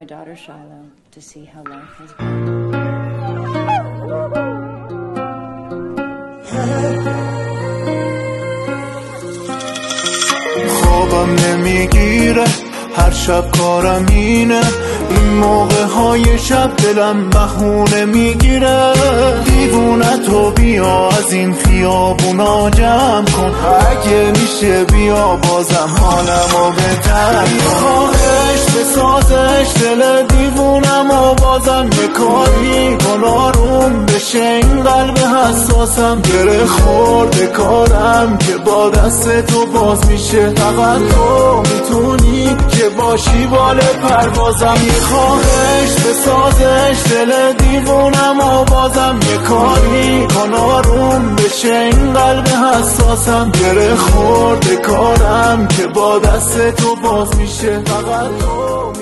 daughter Shiloh to see how life has been. خوابم نمیگیره، هر شب کارم اینه، این موقع های شب دلم بهونه میگیره. دیوونه تو بیا از این خیابونا جمع کن، اگه میشه بیا بازم حالمو بهتر کن. خواهش بسازش دل دیوونم و بازم یه کاری کن آروم بشه این قلب حساسم. گره خورده کارم که با دست تو باز میشه، فقط تو میتونی که باشی بال پروازم. یه خواهش بسازش دل دیوونم و بازم یه کاری کن آروم بشه این قلب حساسم. گره خورده کارم که با دست تو باز میشه، فقط تو